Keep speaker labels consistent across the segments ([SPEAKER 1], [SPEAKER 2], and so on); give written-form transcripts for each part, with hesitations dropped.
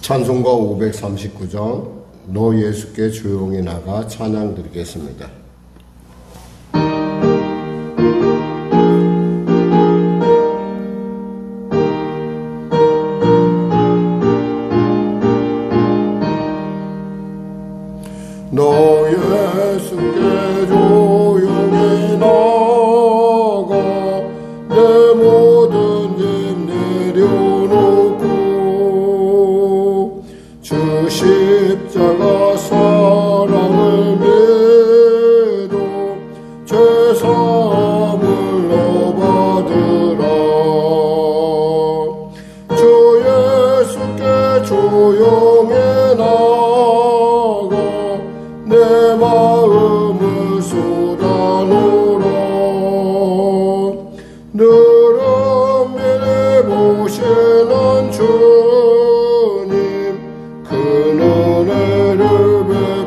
[SPEAKER 1] 찬송가 539장 너 예수께 조용히 나가 찬양 드리겠습니다. 너 예수께 조용히 나가 내 모든 짐 내려놓고 주 십자가 사랑을 믿어 죄사함을 너 받으라. 주 예수께 조용히 나가 내 마음을 쏟아놓으라. 늘 은밀히 보시는 주님 그 은혜를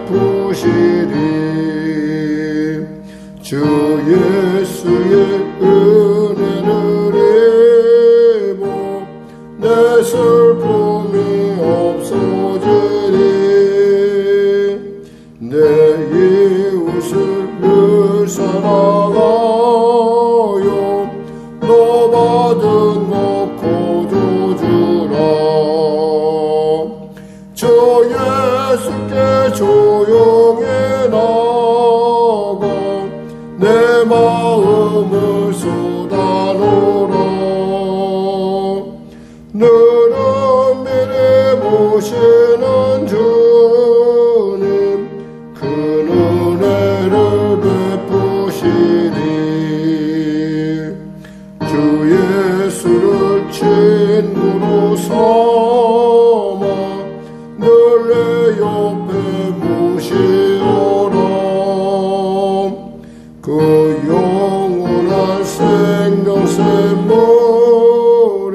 [SPEAKER 1] 베푸시리. 주 예수의 은혜를 입어 내 슬픔이 없어지리. 내 이웃을 늘 사랑하여 너 받은 것 거둬주라. 주 예수께 조용히 나가 내 마음을 쏟아놓으라. 늘 은밀히 보시는 주님 그 은혜를 베푸시리. 주 예수를 친구로 삼아 늘 내 옆에 모시오라. 그 영원한 생명샘물에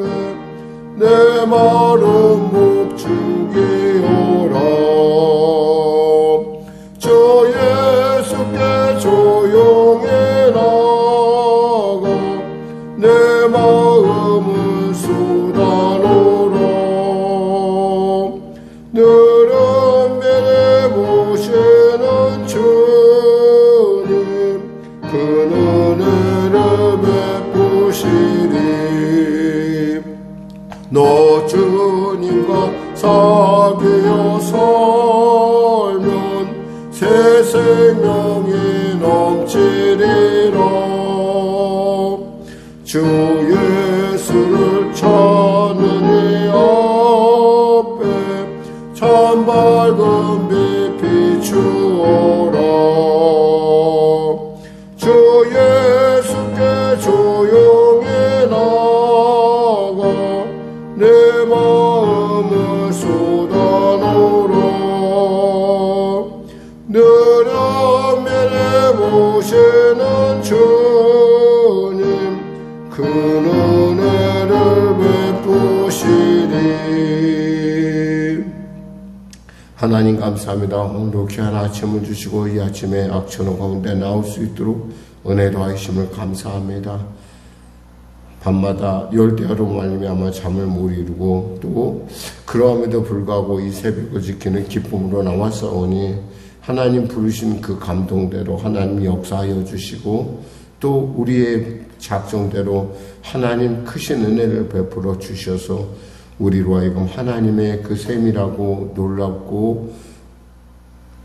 [SPEAKER 1] 내 마른 목 죽이오라. 주 예수께 조용히 나가 내 마음을 쏟아놓으라. 늘 은밀히 보시는 주님 그 은혜를 베푸시리. 너 주님과 사귀어 살면 새 생명이 넘치리라. 주 예수를 찾는 이 앞에 참 밝은 빛 비추어라. 주 예수께 조용히 나가 내 마음을 쏟아놓으라. 늘 은밀히 보시는 주님 그 은혜를 베푸시리. 하나님 감사합니다. 오늘도 귀한 아침을 주시고 이 아침에 악천후 가운데 나올 수 있도록 은혜 더하심을 감사합니다. 밤마다 열대야로 말미암아 잠을 못 이루고 또 그러함에도 불구하고 이 새벽을 지키는 기쁨으로 나왔사오니 하나님 부르신 그 감동대로 하나님 역사하여 주시고 또 우리의 작정대로 하나님 크신 은혜를 베풀어 주셔서 우리로 하여금 하나님의 그 세밀하고 놀랍고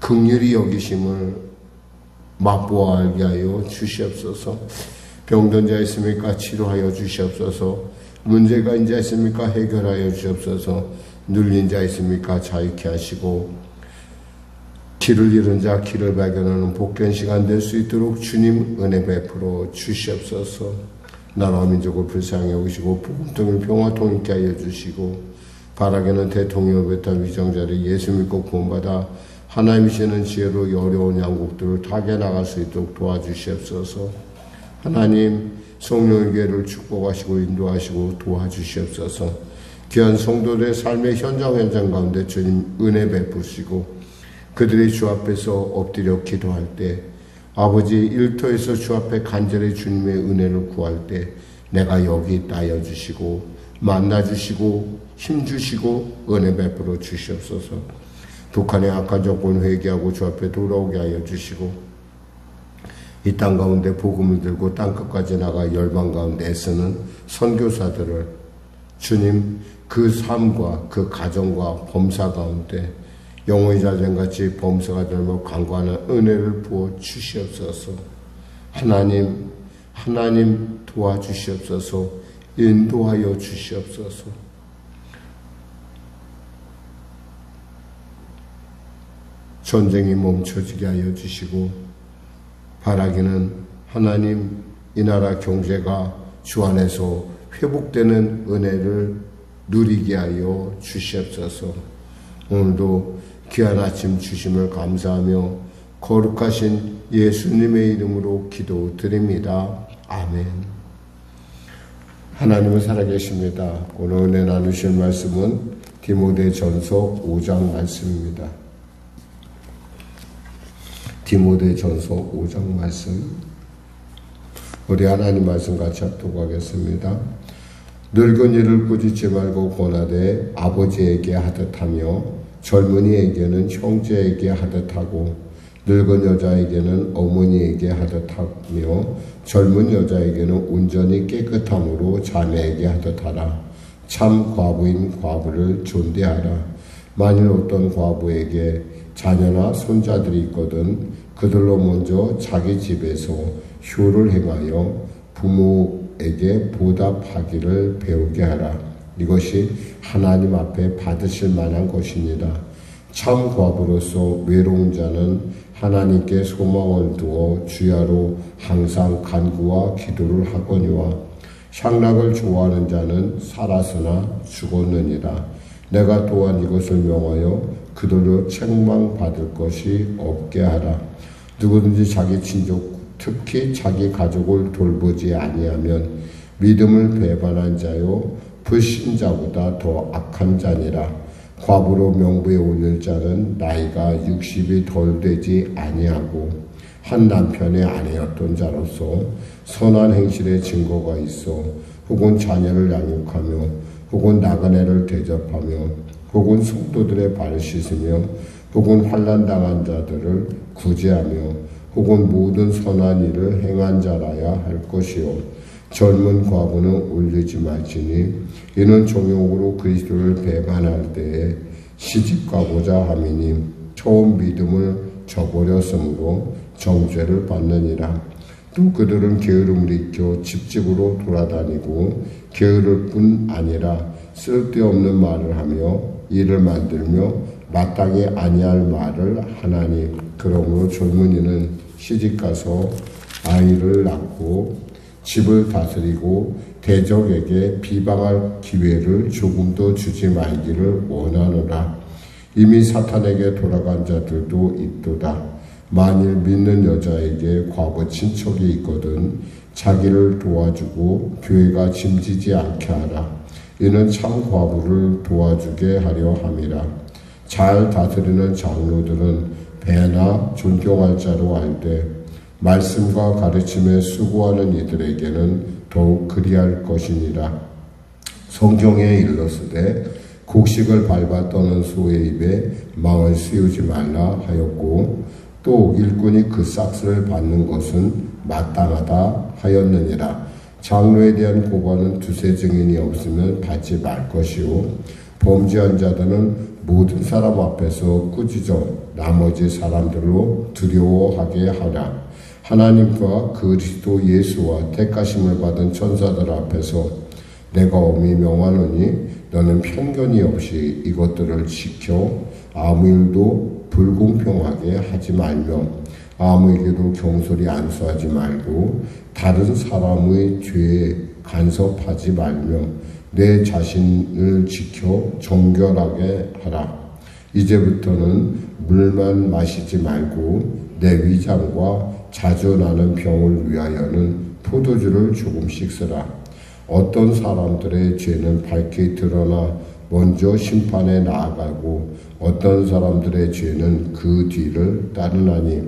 [SPEAKER 1] 긍휼히 여기심을 맛보아 알게 하여 주시옵소서. 병든 자 있습니까? 치료하여 주시옵소서. 문제가 인자 있습니까? 해결하여 주시옵소서. 눌린 자 있습니까? 자유케 하시고 길을 잃은 자 길을 발견하는 복된 시간 될 수 있도록 주님 은혜 베풀어 주시옵소서. 나라와 민족을 불쌍히 여기시고 복음통일 평화 통일케 하여 주시고 바라게는 대통령 베탄 위정자를 예수 믿고 구원받아 하나님이시는 지혜로 이 어려운 양국들을 타게 나갈 수 있도록 도와주시옵소서. 하나님 성령의 교회를 축복하시고 인도하시고 도와주시옵소서. 귀한 성도들의 삶의 현장 가운데 주님 은혜 베푸시고 그들이 주 앞에서 엎드려 기도할 때 아버지 일터에서 주 앞에 간절히 주님의 은혜를 구할 때 내가 여기 있다 하여 주시고 만나주시고 힘주시고 은혜 베풀어 주시옵소서. 북한의 악한 정권 회개하고 주 앞에 돌아오게 하여 주시고 이 땅 가운데 복음을 들고 땅끝까지 나가 열방 가운데 애쓰는 선교사들을 주님 그 삶과 그 가정과 범사 가운데 영혼의 자전같이 범사가 되며 강구하는 은혜를 부어 주시옵소서. 하나님 도와주시옵소서. 인도하여 주시옵소서. 전쟁이 멈춰지게 하여 주시고 바라기는 하나님 이 나라 경제가 주 안에서 회복되는 은혜를 누리게 하여 주시옵소서. 오늘도 귀한 아침 주심을 감사하며 거룩하신 예수님의 이름으로 기도드립니다. 아멘. 하나님은 살아계십니다. 오늘 은혜 나누실 말씀은 디모데전서 5장 말씀입니다. 디모데전서 5장 말씀, 우리 하나님 말씀 같이 합독하겠습니다. 늙은이를 꾸짖지 말고 권하되 아버지에게 하듯하며 젊은이에게는 형제에게 하듯하고 늙은 여자에게는 어머니에게 하듯하며 젊은 여자에게는 온전히 깨끗함으로 자매에게 하듯하라. 참 과부인 과부를 존대하라. 만일 어떤 과부에게 자녀나 손자들이 있거든 그들로 먼저 자기 집에서 효를 행하여 부모에게 보답하기를 배우게 하라. 이것이 하나님 앞에 받으실 만한 것이니라. 참 과부로서 외로운 자는 하나님께 소망을 두어 주야로 항상 간구와 기도를 하거니와 향락을 좋아하는 자는 살았으나 죽었느니라. 내가 또한 이것을 명하여 그들로 책망받을 것이 없게 하라. 누구든지 자기 친족 특히 자기 가족을 돌보지 아니하면 믿음을 배반한 자요 불신자보다 더 악한 자니라. 과부로 명부에 올릴 자는 나이가 60이 덜 되지 아니하고 한 남편의 아내였던 자로서 선한 행실의 증거가 있어 혹은 자녀를 양육하며 혹은 나그네를 대접하며 혹은 성도들의 발을 씻으며 혹은 환난당한 자들을 구제하며 혹은 모든 선한 일을 행한 자라야 할 것이요 젊은 과부는 올리지 말지니 이는 종용으로 그리스도를 배반할 때에 시집가고자 함이니 처음 믿음을 저버렸으므로 정죄를 받느니라. 또 그들은 게으름을 익혀 집집으로 돌아다니고 게으를 뿐 아니라 쓸데없는 말을 하며 일을 만들며 마땅히 아니할 말을 하나니 그러므로 젊은이는 시집가서 아이를 낳고 집을 다스리고 대적에게 비방할 기회를 조금도 주지 말기를 원하노라. 이미 사탄에게 돌아간 자들도 있도다. 만일 믿는 여자에게 과부 친척이 있거든 자기를 도와주고 교회가 짐지지 않게 하라. 이는 참 과부를 도와주게 하려 함이라. 잘 다스리는 장로들은 배나 존경할 자로 알되 말씀과 가르침에 수고하는 이들에게는 더욱 그리할 것이니라. 성경에 일렀으되 곡식을 밟아 떠는 소의 입에 망을 씌우지 말라 하였고 또 일꾼이 그 싹스를 받는 것은 마땅하다 하였느니라. 장로에 대한 고발은 두세 증인이 없으면 받지 말 것이요 범죄한 자들은 모든 사람 앞에서 꾸짖어 나머지 사람들로 두려워하게 하라. 하나님과 그리스도 예수와 택하심을 받은 천사들 앞에서 내가 엄히 명하노니 너는 편견이 없이 이것들을 지켜 아무 일도 불공평하게 하지 말며 아무에게도 경솔히 안수하지 말고 다른 사람의 죄에 간섭하지 말며 내 자신을 지켜 정결하게 하라. 이제부터는 물만 마시지 말고 내 위장과 자주 나는 병을 위하여는 포도주를 조금씩 쓰라. 어떤 사람들의 죄는 밝히 드러나 먼저 심판에 나아가고 어떤 사람들의 죄는 그 뒤를 따르나니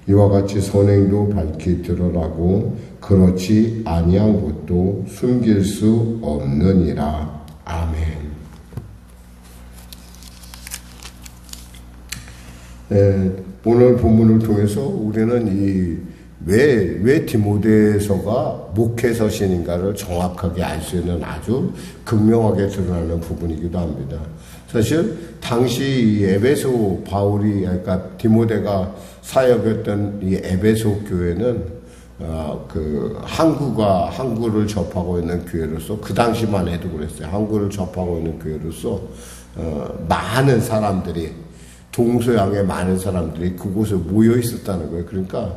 [SPEAKER 1] 이와 같이 선행도 밝히 드러나고 그렇지 아니한 것도 숨길 수 없느니라. 아멘. 오늘 본문을 통해서 우리는 왜 디모데서가 목회서신인가를 정확하게 알 수 있는 아주 극명하게 드러나는 부분이기도 합니다. 사실 당시 에베소 바울이, 그러니까 디모데가 사역했던 이 에베소 교회는 항구를 접하고 있는 교회로서, 그 당시만 해도 그랬어요. 항구를 접하고 있는 교회로서 많은 사람들이, 동서양의 많은 사람들이 그곳에 모여 있었다는 거예요. 그러니까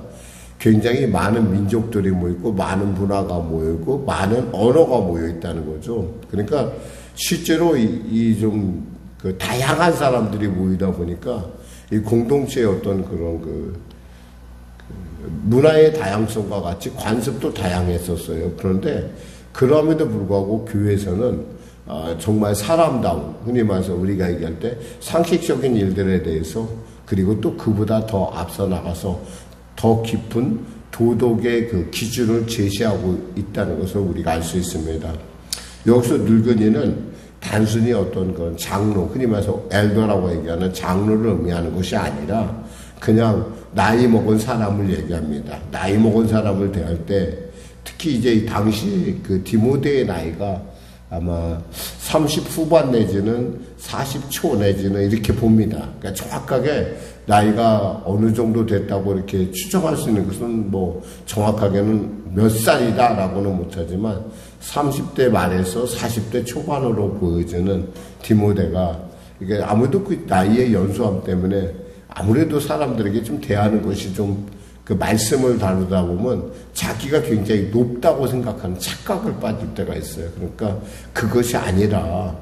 [SPEAKER 1] 굉장히 많은 민족들이 모이고, 많은 문화가 모이고, 많은 언어가 모여 있다는 거죠. 그러니까 실제로 그 다양한 사람들이 모이다 보니까 이 공동체의 어떤 그런 문화의 다양성과 같이 관습도 다양했었어요. 그런데 그럼에도 불구하고 교회에서는 정말 사람다운, 흔히 말해서 우리가 얘기할 때 상식적인 일들에 대해서, 그리고 또 그보다 더 앞서 나가서 더 깊은 도덕의 그 기준을 제시하고 있다는 것을 우리가 알 수 있습니다. 여기서 늙은이는 단순히 어떤 그런 장로, 흔히 말해서 엘더라고 얘기하는 장로를 의미하는 것이 아니라 그냥 나이 먹은 사람을 얘기합니다. 나이 먹은 사람을 대할 때, 특히 이제 당시 그 디모데의 나이가 아마 30 후반 내지는 40 초 내지는 이렇게 봅니다. 그러니까 정확하게 나이가 어느 정도 됐다고 이렇게 추정할 수 있는 것은 뭐 정확하게는 몇 살이다라고는 못하지만 30대 말에서 40대 초반으로 보여지는 디모데가, 이게 아무래도 그 나이의 연소함 때문에 아무래도 사람들에게 좀 대하는 것이 좀, 그 말씀을 다루다 보면 자기가 굉장히 높다고 생각하는 착각을 빠질 때가 있어요. 그러니까 그것이 아니라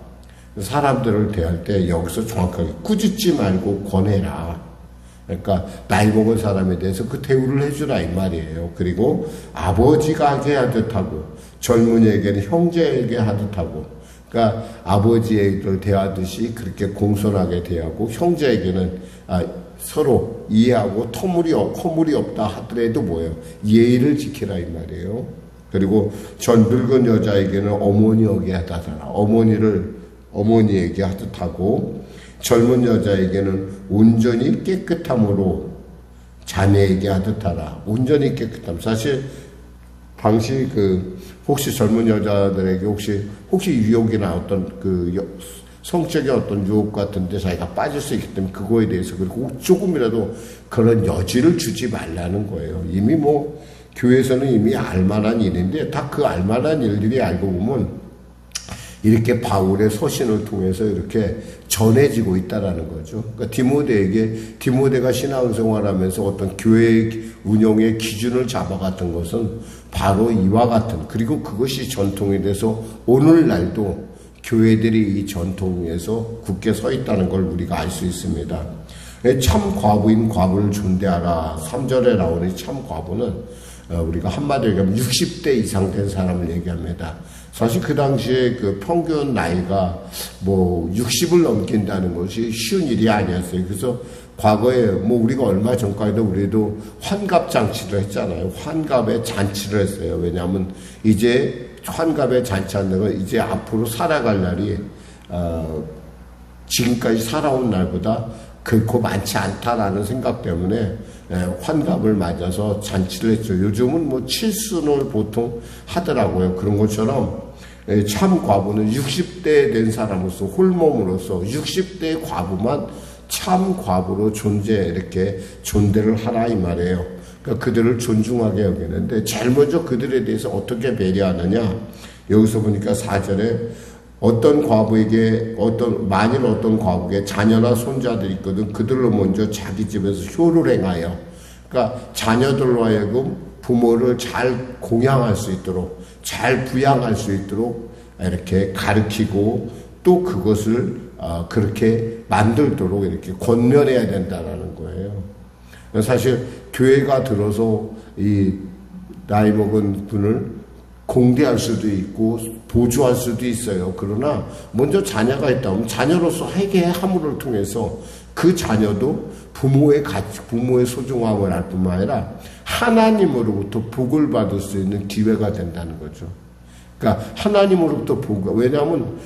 [SPEAKER 1] 사람들을 대할 때 여기서 정확하게 꾸짖지 말고 권해라. 그러니까 나이 먹은 사람에 대해서 그 대우를 해주라 이 말이에요. 그리고 아버지가 하듯 하고, 젊은이에게는 형제에게 하듯 하고, 그러니까 아버지를 대하듯이 그렇게 공손하게 대하고, 형제에게는 서로 이해하고 허물이 없다 하더라도 뭐예요? 예의를 지키라 이 말이에요. 그리고 전 늙은 여자에게는 어머니에게 하듯 하라. 어머니에게 하듯 하고, 젊은 여자에게는 온전히 깨끗함으로 자매에게 하듯 하라. 온전히 깨끗함. 사실 당시 혹시 젊은 여자들에게 혹시 유혹이나 어떤 성적인 어떤 유혹 같은데 자기가 빠질 수 있기 때문에 그거에 대해서, 그리고 조금이라도 그런 여지를 주지 말라는 거예요. 이미 뭐 교회에서는 이미 알만한 일인데, 다 그 알만한 일들이 알고 보면 이렇게 바울의 서신을 통해서 이렇게 전해지고 있다라는 거죠. 그러니까 디모데가 신앙생활하면서 어떤 교회 운영의 기준을 잡아갔던 것은 바로 이와 같은, 그리고 그것이 전통이 돼서 오늘날도 교회들이 이 전통에서 굳게 서 있다는 걸 우리가 알 수 있습니다. 참 과부인 과부를 존대하라. 3절에 나오는 참 과부는 우리가 한마디로 얘기하면 60대 이상 된 사람을 얘기합니다. 사실 그 당시에 그 평균 나이가 뭐 60을 넘긴다는 것이 쉬운 일이 아니었어요. 그래서 과거에 뭐 우리가 얼마 전까지도 우리도 환갑 잔치를 했잖아요. 환갑에 잔치를 했어요. 왜냐하면 이제 환갑에 잔치하는 건 이제 앞으로 살아갈 날이 지금까지 살아온 날보다 결코 많지 않다라는 생각 때문에 환갑을 맞아서 잔치를 했죠. 요즘은 뭐 칠순을 보통 하더라고요. 그런 것처럼 참 과부는 60대 된 사람으로서, 홀몸으로서 60대 과부만 참 과부로 이렇게 존대를 하라 이 말이에요. 그러니까 그들을 존중하게 여기는데, 제일 먼저 그들에 대해서 어떻게 배려하느냐. 여기서 보니까 4절에 만일 어떤 과부에게 자녀나 손자들이 있거든 그들로 먼저 자기 집에서 효를 행하여, 그러니까 자녀들로 하여금 부모를 잘 공양할 수 있도록, 잘 부양할 수 있도록 이렇게 가르치고, 또 그것을 그렇게 만들도록 이렇게 권면해야 된다는 거예요. 사실 교회가 들어서 이 나이 먹은 분을 공대할 수도 있고 보조할 수도 있어요. 그러나 먼저 자녀가 있다면 자녀로서 회개의 함을 통해서 그 자녀도 부모의 소중함을 알 뿐만 아니라 하나님으로부터 복을 받을 수 있는 기회가 된다는 거죠. 그러니까 하나님으로부터 복, 왜냐하면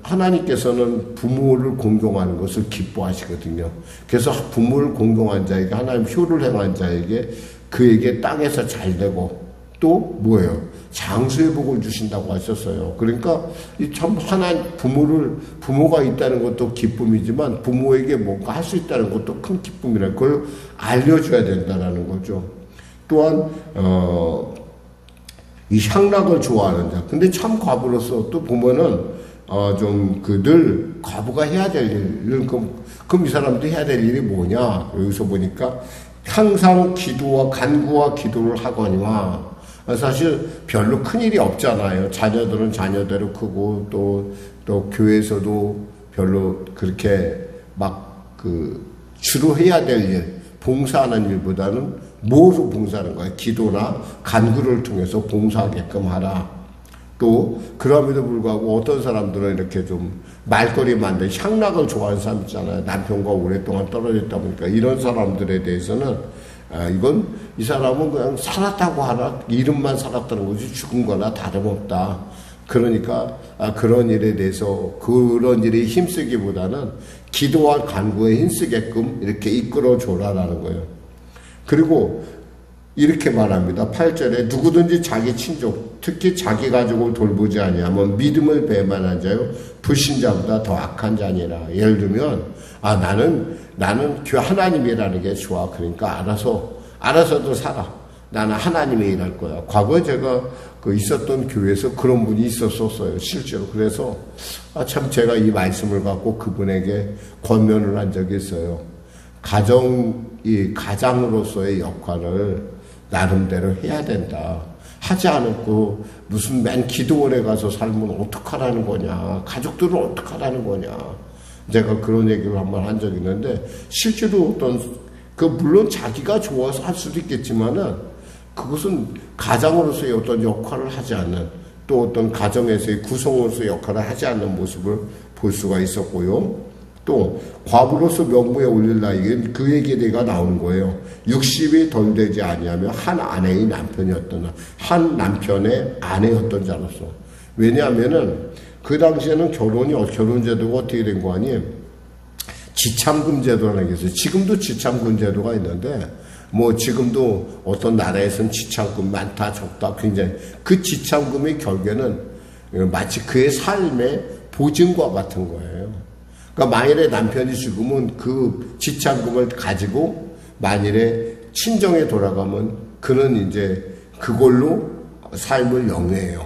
[SPEAKER 1] 하나님께서는 부모를 공경하는 것을 기뻐하시거든요. 그래서 부모를 공경한 자에게, 하나님 효를 행한 자에게 그에게 땅에서 잘 되고 또 뭐예요? 장수의 복을 주신다고 하셨어요. 그러니까 참 부모가 있다는 것도 기쁨이지만 부모에게 뭔가 할 수 있다는 것도 큰 기쁨이라 그걸 알려줘야 된다는 거죠. 또한 이 향락을 좋아하는 자. 근데 참 과부로서 또 보면은 좀 늘 과부가 해야 될 일은 그럼 이 사람도 해야 될 일이 뭐냐? 여기서 보니까 항상 간구와 기도를 하거니와. 사실 별로 큰 일이 없잖아요. 자녀들은 자녀대로 크고 또 교회에서도 별로 그렇게 주로 해야 될 일, 봉사하는 일보다는 뭐로 봉사하는 거예요? 기도나 간구를 통해서 봉사하게끔 하라. 또 그럼에도 불구하고 어떤 사람들은 이렇게 좀 말거리 만든 향락을 좋아하는 사람 있잖아요. 남편과 오랫동안 떨어졌다 보니까 이런 사람들에 대해서는 이 사람은 그냥 살았다고 하나, 이름만 살았다는 거지 죽은 거나 다름없다. 그러니까 그런 일에 대해서 그런 일에 힘쓰기보다는 기도와 간구에 힘쓰게끔 이렇게 이끌어줘라라는 거예요. 그리고 이렇게 말합니다. 8절에 누구든지 자기 친족, 특히 자기 가족을 돌보지 아니하면 믿음을 배반한 자요 불신자보다 더 악한 자니라. 예를 들면 나는 하나님이라는 게 좋아. 그러니까 알아서도 살아. 나는 하나님의 일할 거야. 과거에 제가 있었던 교회에서 그런 분이 있었어요. 실제로. 그래서 참 제가 이 말씀을 갖고 그분에게 권면을 한 적이 있어요. 가장으로서의 역할을 나름대로 해야 된다. 하지 않고 무슨 맨 기도원에 가서 살면 어떡하라는 거냐. 가족들은 어떡하라는 거냐. 제가 그런 얘기를 한번 한 적이 있는데 실제로 물론 자기가 좋아서 할 수도 있겠지만은 그것은 가장으로서의 어떤 역할을 하지 않는, 또 어떤 가정에서의 구성으로서의 역할을 하지 않는 모습을 볼 수가 있었고요. 또 과부로서 명부에 올릴 나이에 그 얘기가 나오는 거예요. 60이 덜 되지 아니하며 한 아내의 남편이었던, 한 남편의 아내였던 자로서. 왜냐하면은 그 당시에는 결혼제도가 어떻게 된 거 아니에요? 지참금 제도라는 게 있어요. 지금도 지참금 제도가 있는데, 지금도 어떤 나라에서는 지참금 많다, 적다, 굉장히. 그 지참금의 결국에는 마치 그의 삶의 보증과 같은 거예요. 그러니까 만일에 남편이 죽으면 그 지참금을 가지고 만일에 친정에 돌아가면 그는 이제 그걸로 삶을 영위해요.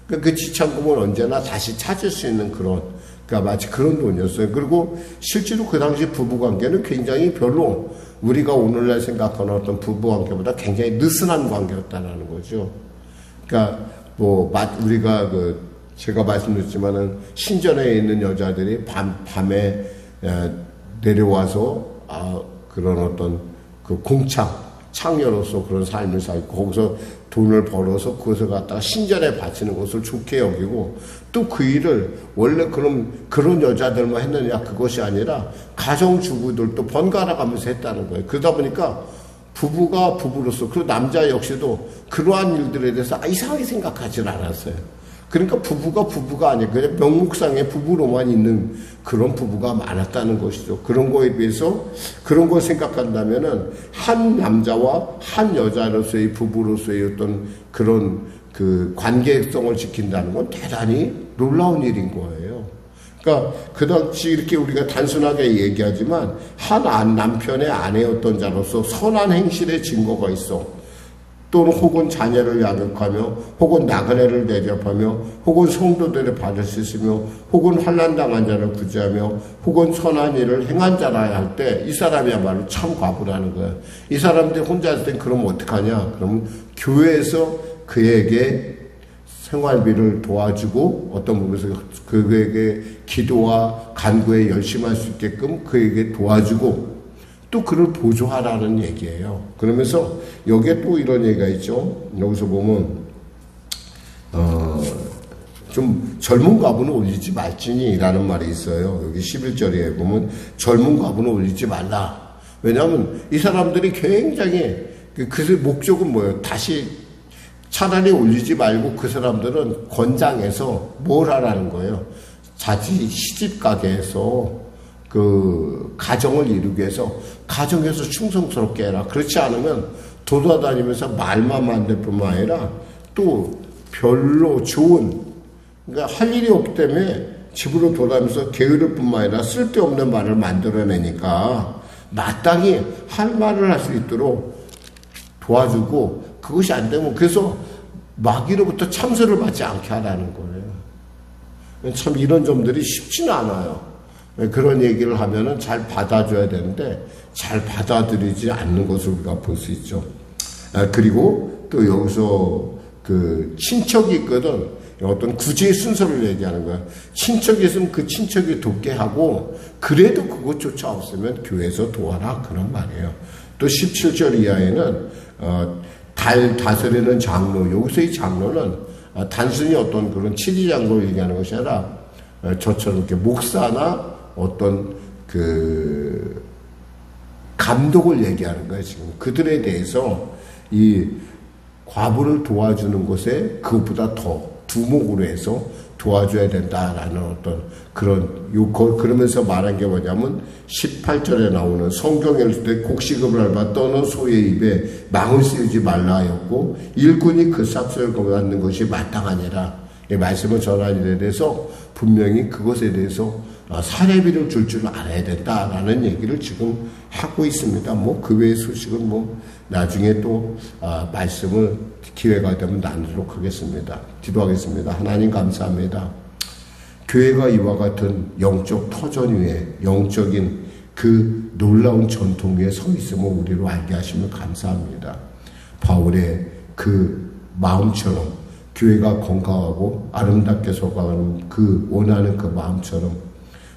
[SPEAKER 1] 그러니까 그 지참금을 언제나 다시 찾을 수 있는 그러니까 마치 그런 돈이었어요. 그리고 실제로 그 당시 부부관계는 굉장히 별로 우리가 오늘날 생각하는 어떤 부부관계보다 굉장히 느슨한 관계였다는 거죠. 그러니까 우리가 제가 말씀드렸지만은 신전에 있는 여자들이 밤에 내려와서 그런 어떤 창녀로서 그런 삶을 살고 거기서 돈을 벌어서 그것을 갖다가 신전에 바치는 것을 좋게 여기고, 또 그 일을 원래 그런 여자들만 했느냐, 그것이 아니라 가정주부들도 번갈아 가면서 했다는 거예요. 그러다 보니까 부부가 부부로서, 그리고 남자 역시도 그러한 일들에 대해서 이상하게 생각하지 않았어요. 그러니까 부부가 아니고 그냥 명목상의 부부로만 있는 그런 부부가 많았다는 것이죠. 그런 거에 비해서 그런 걸 생각한다면은 한 남자와 한 여자로서의 부부로서의 어떤 그런 관계성을 지킨다는 건 대단히 놀라운 일인 거예요. 그러니까 그 당시 이렇게 우리가 단순하게 얘기하지만 한 남편의 아내였던 자로서 선한 행실의 증거가 있어. 또는 혹은 자녀를 양육하며, 혹은 나그네를 대접하며, 혹은 성도들을 받을 수 있으며, 혹은 환난당한 자를 구제하며, 혹은 선한 일을 행한 자라야 할 때 이 사람이야말로 참 과부라는 거예요. 이 사람들이 혼자 있을 땐 그러면 어떡하냐? 그러면 교회에서 그에게 생활비를 도와주고 어떤 부분에서 그에게 기도와 간구에 열심히 할 수 있게끔 그에게 도와주고 또 그를 보조하라는 얘기예요. 그러면서 여기에 또 이런 얘기가 있죠. 여기서 보면 좀 젊은 과부는 올리지 말지니라는 말이 있어요. 여기 11절에 보면 젊은 과부는 올리지 말라. 왜냐하면 이 사람들이 굉장히 그 목적은 뭐예요? 다시 차라리 올리지 말고 그 사람들은 권장해서 뭘 하라는 거예요? 자기 시집 가게에서 그 가정을 이루기 위해서 가정에서 충성스럽게 해라. 그렇지 않으면 돌아다니면서 말만 만들 뿐만 아니라 또 별로 좋은, 그러니까 할 일이 없기 때문에 집으로 돌아다니면서 게으를 뿐만 아니라 쓸데없는 말을 만들어내니까 마땅히 할 말을 할 수 있도록 도와주고, 그것이 안 되면 그래서 마귀로부터 참소를 받지 않게 하라는 거예요. 참 이런 점들이 쉽지는 않아요. 그런 얘기를 하면은 잘 받아줘야 되는데 잘 받아들이지 않는 것을 우리가 볼 수 있죠. 그리고 또 여기서 그 친척이 있거든. 어떤 구제의 순서를 얘기하는 거야. 친척이 있으면 그 친척이 돕게 하고, 그래도 그것조차 없으면 교회에서 도와라, 그런 말이에요. 또 17절 이하에는 달 다스리는 장로, 여기서 이 장로는 단순히 어떤 그런 치리장로를 얘기하는 것이 아니라 저처럼 이렇게 목사나 어떤 그 감독을 얘기하는 거예요. 지금 그들에 대해서 이 과부를 도와주는 것에 그것보다 더 두목으로 해서 도와줘야 된다라는 어떤 그런, 그러면서 말한 게 뭐냐면 18절에 나오는 성경에 때 곡식을 밟아 떠는 소의 입에 망을 씌우지 말라 하였고 일꾼이 그 삭슬을 거두는 것이 마땅하니라. 이 말씀을 전한 일에 대해서 분명히 그것에 대해서 사례비를 줄 줄 알아야 된다라는 얘기를 지금 하고 있습니다. 뭐 그 외의 소식은 뭐 나중에 또 말씀을 기회가 되면 나누도록 하겠습니다. 기도하겠습니다. 하나님 감사합니다. 교회가 이와 같은 영적 터전 위에 영적인 그 놀라운 전통 위에 서 있음을 우리로 알게 하시면 감사합니다. 바울의 그 마음처럼 교회가 건강하고 아름답게 서가는 그 원하는 그 마음처럼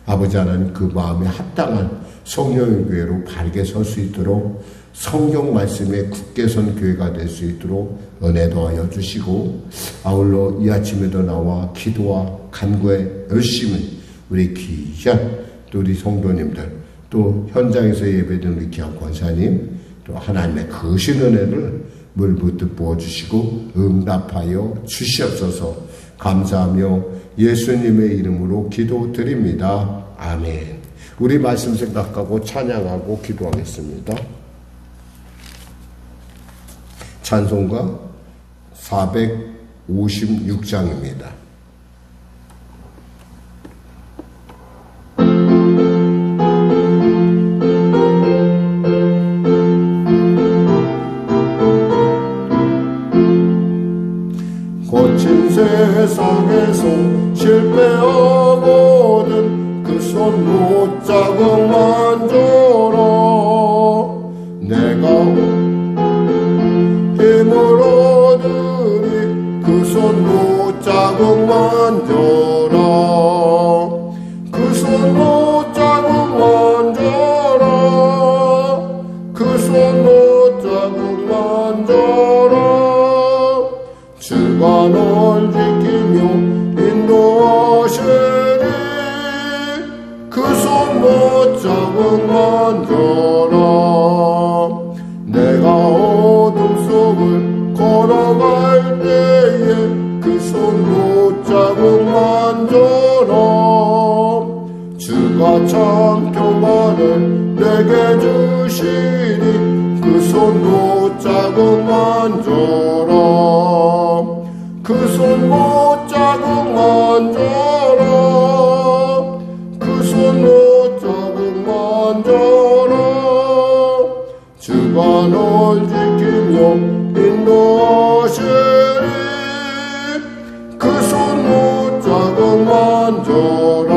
[SPEAKER 1] 아버지 하나님 그 마음에 합당한 성령의 교회로 바르게 설 수 있도록 성경 말씀에 굳게 선 교회가 될 수 있도록 은혜 더하여 주시고, 아울러 이 아침에도 나와 기도와 간구에 열심히 우리 귀한 또 우리 성도님들, 또 현장에서 예배드리는 우리 귀한 권사님, 또 하나님의 거신 은혜를 물부터 부어주시고 응답하여 주시옵소서. 감사하며 예수님의 이름으로 기도드립니다. 아멘. 우리 말씀 생각하고 찬양하고 기도하겠습니다. 찬송가 456장입니다.
[SPEAKER 2] 거친 세상에서 실패하고는 그 손 못자국 만져라. 내가 힘을 얻으니 그 손 못자국 만져라. 그 손 못자국 만져라. 그 손 못자국 만져라. 주가 널 지키며 인도하시니 그 손 못자국 만져라. 내가 어둠 속을 걸어갈 때에 그 손 못자국 만져라. 주가 참 평안을 내게 주시니 그 손 못자국 만져라. 그 손 못자국 만져라. 그 손 못자국 만져라. 주가 널 지키며 인도하시니 그 손 못자국 만져라.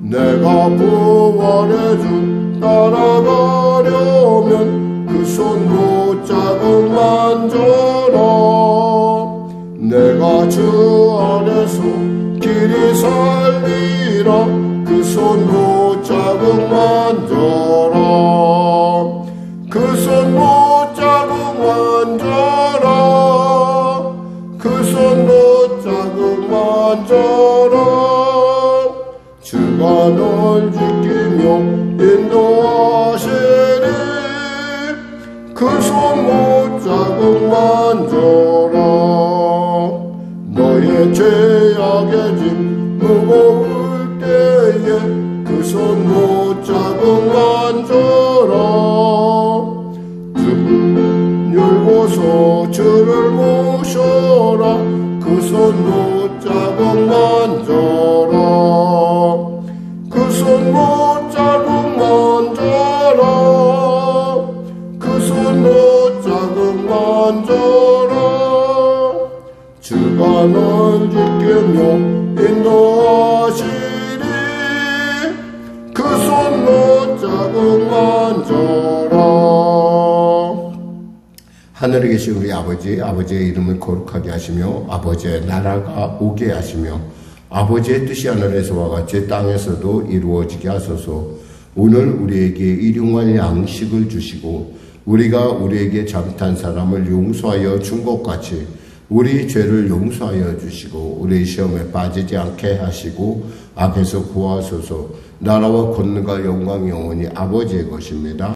[SPEAKER 2] 내가 부활의 주 따라가려면 그 손 못자국 만져라. 내가 주 안에서 길이 살리라. 그 손 못자국 만져라. 그 손 못자국 만져라. 그 손 못자국 만져라. 주가 널 지키며 인도하시니 그 그 손 못자국 만져라. 너의 죄악의 짐 무거울 때에 그 손 못자국 만져라. 등 열고서 주를 모셔라. 그 손 못자국 만져라. 그 손 못자국 만져라. 그 손 못자국 만져라. 주가 널 지키며 인도하시리. 그 손 못자국 만져라.
[SPEAKER 1] 하늘에 계신 우리 아버지, 아버지의 이름을 거룩하게 하시며 아버지의 나라가 오게 하시며 아버지의 뜻이 하늘에서와 같이 땅에서도 이루어지게 하소서. 오늘 우리에게 일용할 양식을 주시고 우리가 우리에게 잘못한 사람을 용서하여 준 것 같이 우리 죄를 용서하여 주시고 우리 시험에 빠지지 않게 하시고 악에서 구하소서. 나라와 권능과 영광이 영원히 아버지의 것입니다.